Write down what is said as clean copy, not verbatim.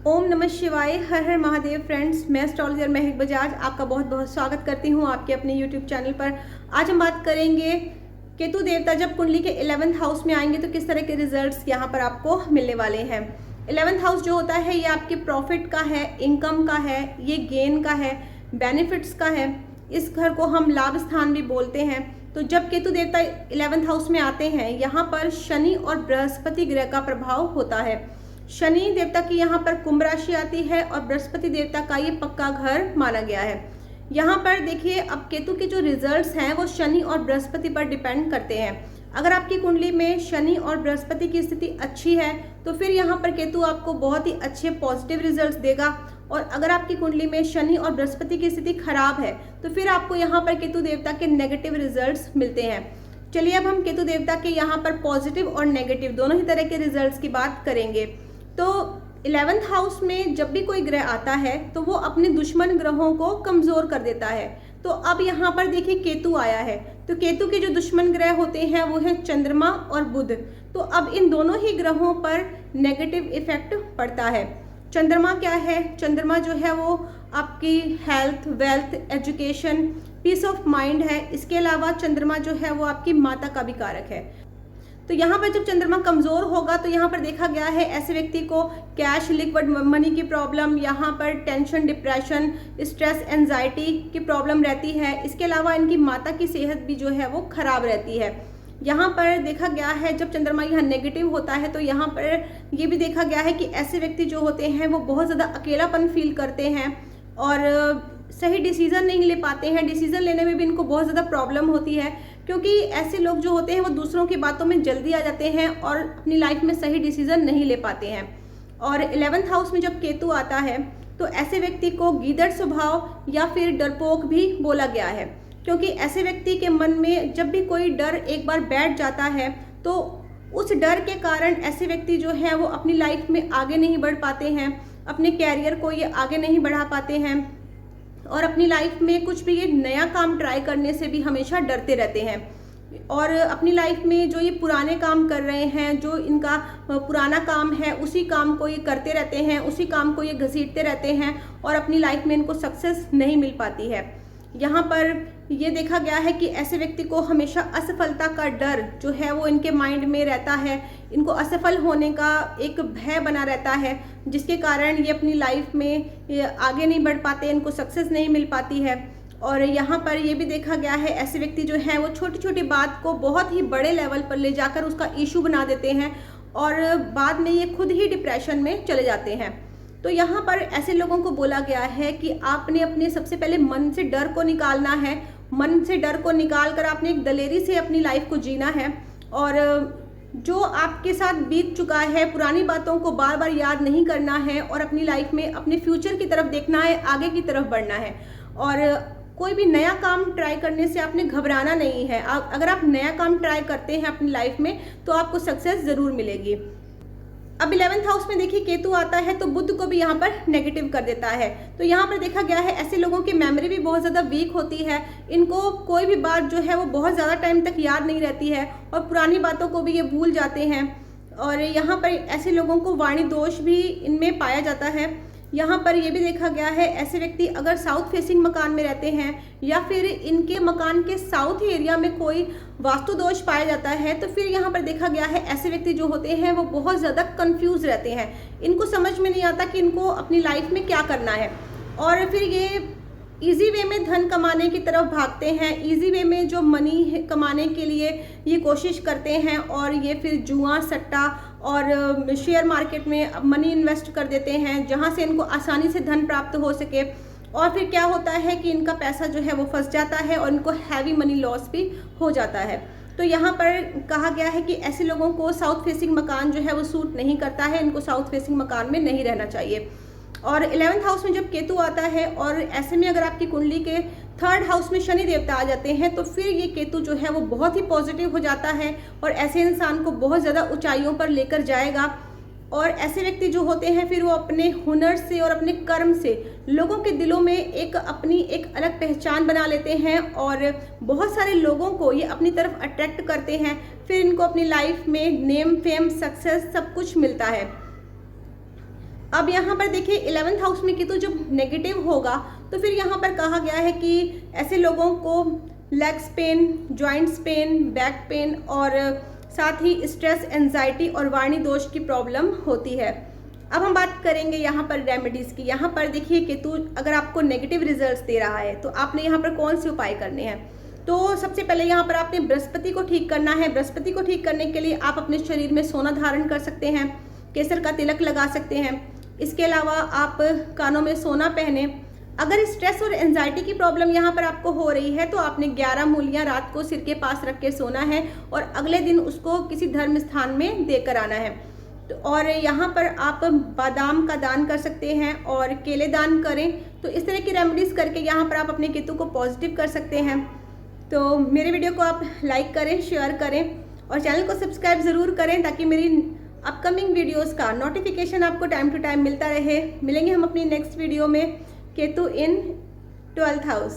ओम नमः शिवाय, हर हर महादेव। फ्रेंड्स, मैं एस्ट्रोलॉजर महक बजाज आपका बहुत बहुत स्वागत करती हूँ आपके अपने यूट्यूब चैनल पर। आज हम बात करेंगे केतु देवता जब कुंडली के 11th हाउस में आएंगे तो किस तरह के रिजल्ट्स यहाँ पर आपको मिलने वाले हैं। 11th हाउस जो होता है ये आपके प्रॉफिट का है, इनकम का है, ये गेन का है, बेनिफिट्स का है। इस घर को हम लाभ स्थान भी बोलते हैं। तो जब केतु देवता 11th हाउस में आते हैं यहाँ पर शनि और बृहस्पति ग्रह का प्रभाव होता है। शनि देवता की यहाँ पर कुंभ राशि आती है और बृहस्पति देवता का ये पक्का घर माना गया है। यहाँ पर देखिए, अब केतु के जो रिजल्ट्स हैं वो शनि और बृहस्पति पर डिपेंड करते हैं। अगर आपकी कुंडली में शनि और बृहस्पति की स्थिति अच्छी है तो फिर यहाँ पर केतु आपको बहुत ही अच्छे पॉजिटिव रिजल्ट्स देगा, और अगर आपकी कुंडली में शनि और बृहस्पति की स्थिति खराब है तो फिर आपको यहाँ पर केतु देवता के नेगेटिव रिजल्ट्स मिलते हैं। चलिए अब हम केतु देवता के यहाँ पर पॉजिटिव और नेगेटिव दोनों ही तरह के रिजल्ट्स की बात करेंगे। तो 11th हाउस में जब भी कोई ग्रह आता है तो वो अपने दुश्मन ग्रहों को कमजोर कर देता है। तो अब यहाँ पर देखिए केतु आया है, तो केतु के जो दुश्मन ग्रह होते हैं वो है चंद्रमा और बुध। तो अब इन दोनों ही ग्रहों पर नेगेटिव इफेक्ट पड़ता है। चंद्रमा क्या है? चंद्रमा जो है वो आपकी health, wealth, education, peace of mind है। इसके अलावा चंद्रमा जो है वो आपकी माता का भी कारक है। तो यहाँ पर जब चंद्रमा कमजोर होगा तो यहाँ पर देखा गया है ऐसे व्यक्ति को कैश, लिक्विड मनी की प्रॉब्लम, यहाँ पर टेंशन, डिप्रेशन, स्ट्रेस, एंजाइटी की प्रॉब्लम रहती है। इसके अलावा इनकी माता की सेहत भी जो है वो खराब रहती है। यहाँ पर देखा गया है जब चंद्रमा यहाँ नेगेटिव होता है तो यहाँ पर ये भी देखा गया है कि ऐसे व्यक्ति जो होते हैं वो बहुत ज़्यादा अकेलापन फील करते हैं और सही डिसीजन नहीं ले पाते हैं। डिसीजन लेने में भी इनको बहुत ज़्यादा प्रॉब्लम होती है, क्योंकि ऐसे लोग जो होते हैं वो दूसरों की बातों में जल्दी आ जाते हैं और अपनी लाइफ में सही डिसीजन नहीं ले पाते हैं। और 11th हाउस में जब केतु आता है तो ऐसे व्यक्ति को गीदड़ स्वभाव या फिर डरपोक भी बोला गया है, क्योंकि ऐसे व्यक्ति के मन में जब भी कोई डर एक बार बैठ जाता है तो उस डर के कारण ऐसे व्यक्ति जो है वो अपनी लाइफ में आगे नहीं बढ़ पाते हैं, अपने कैरियर को ये आगे नहीं बढ़ा पाते हैं और अपनी लाइफ में कुछ भी ये नया काम ट्राई करने से भी हमेशा डरते रहते हैं। और अपनी लाइफ में जो ये पुराने काम कर रहे हैं, जो इनका पुराना काम है उसी काम को ये करते रहते हैं, उसी काम को ये घसीटते रहते हैं और अपनी लाइफ में इनको सक्सेस नहीं मिल पाती है। यहाँ पर ये देखा गया है कि ऐसे व्यक्ति को हमेशा असफलता का डर जो है वो इनके माइंड में रहता है। इनको असफल होने का एक भय बना रहता है, जिसके कारण ये अपनी लाइफ में आगे नहीं बढ़ पाते, इनको सक्सेस नहीं मिल पाती है। और यहाँ पर ये भी देखा गया है ऐसे व्यक्ति जो है वो छोटी छोटी बात को बहुत ही बड़े लेवल पर ले जाकर उसका इशू बना देते हैं और बाद में ये खुद ही डिप्रेशन में चले जाते हैं। तो यहाँ पर ऐसे लोगों को बोला गया है कि आपने अपने सबसे पहले मन से डर को निकालना है। मन से डर को निकाल कर आपने एक दलेरी से अपनी लाइफ को जीना है और जो आपके साथ बीत चुका है पुरानी बातों को बार बार याद नहीं करना है और अपनी लाइफ में अपने फ्यूचर की तरफ देखना है, आगे की तरफ बढ़ना है। और कोई भी नया काम ट्राई करने से आपने घबराना नहीं है। अगर आप नया काम ट्राई करते हैं अपनी लाइफ में तो आपको सक्सेस ज़रूर मिलेगी। अब 11th हाउस में देखिए केतु आता है तो बुध को भी यहाँ पर नेगेटिव कर देता है। तो यहाँ पर देखा गया है ऐसे लोगों की मेमोरी भी बहुत ज़्यादा वीक होती है। इनको कोई भी बात जो है वो बहुत ज़्यादा टाइम तक याद नहीं रहती है और पुरानी बातों को भी ये भूल जाते हैं। और यहाँ पर ऐसे लोगों को वाणी दोष भी इनमें पाया जाता है। यहाँ पर यह भी देखा गया है ऐसे व्यक्ति अगर साउथ फेसिंग मकान में रहते हैं या फिर इनके मकान के साउथ एरिया में कोई वास्तु दोष पाया जाता है तो फिर यहाँ पर देखा गया है ऐसे व्यक्ति जो होते हैं वो बहुत ज़्यादा कंफ्यूज रहते हैं। इनको समझ में नहीं आता कि इनको अपनी लाइफ में क्या करना है और फिर ये इजी वे में धन कमाने की तरफ भागते हैं। इजी वे में जो मनी कमाने के लिए ये कोशिश करते हैं और ये फिर जुआ, सट्टा और शेयर मार्केट में मनी इन्वेस्ट कर देते हैं, जहां से इनको आसानी से धन प्राप्त हो सके। और फिर क्या होता है कि इनका पैसा जो है वो फंस जाता है और इनको हैवी मनी लॉस भी हो जाता है। तो यहाँ पर कहा गया है कि ऐसे लोगों को साउथ फेसिंग मकान जो है वो सूट नहीं करता है, इनको साउथ फेसिंग मकान में नहीं रहना चाहिए। और 11th हाउस में जब केतु आता है और ऐसे में अगर आपकी कुंडली के 3rd हाउस में शनि देवता आ जाते हैं तो फिर ये केतु जो है वो बहुत ही पॉजिटिव हो जाता है और ऐसे इंसान को बहुत ज़्यादा ऊंचाइयों पर लेकर जाएगा। और ऐसे व्यक्ति जो होते हैं फिर वो अपने हुनर से और अपने कर्म से लोगों के दिलों में अपनी एक अलग पहचान बना लेते हैं और बहुत सारे लोगों को ये अपनी तरफ अट्रैक्ट करते हैं। फिर इनको अपनी लाइफ में नेम, फेम, सक्सेस सब कुछ मिलता है। अब यहाँ पर देखिए 11th हाउस में केतु जब नेगेटिव होगा तो फिर यहाँ पर कहा गया है कि ऐसे लोगों को legs pain, joints pain, back pain और साथ ही स्ट्रेस, एंजाइटी और वाणी दोष की प्रॉब्लम होती है। अब हम बात करेंगे यहाँ पर रेमेडीज़ की। यहाँ पर देखिए केतु अगर आपको नेगेटिव रिजल्ट्स दे रहा है तो आपने यहाँ पर कौन से उपाय करने हैं। तो सबसे पहले यहाँ पर आपने बृहस्पति को ठीक करना है। बृहस्पति को ठीक करने के लिए आप अपने शरीर में सोना धारण कर सकते हैं, केसर का तिलक लगा सकते हैं। इसके अलावा आप कानों में सोना पहने। अगर स्ट्रेस और एंजाइटी की प्रॉब्लम यहाँ पर आपको हो रही है तो आपने 11 मूलियाँ रात को सिर के पास रख के सोना है और अगले दिन उसको किसी धर्म स्थान में देकर आना है। तो और यहाँ पर आप बादाम का दान कर सकते हैं और केले दान करें। तो इस तरह की रेमेडीज़ करके यहाँ पर आप अपने केतु को पॉजिटिव कर सकते हैं। तो मेरे वीडियो को आप लाइक करें, शेयर करें और चैनल को सब्सक्राइब ज़रूर करें ताकि मेरी अपकमिंग वीडियोस का नोटिफिकेशन आपको टाइम टू टाइम मिलता रहे। मिलेंगे हम अपनी नेक्स्ट वीडियो में। केतु इन 12th हाउस।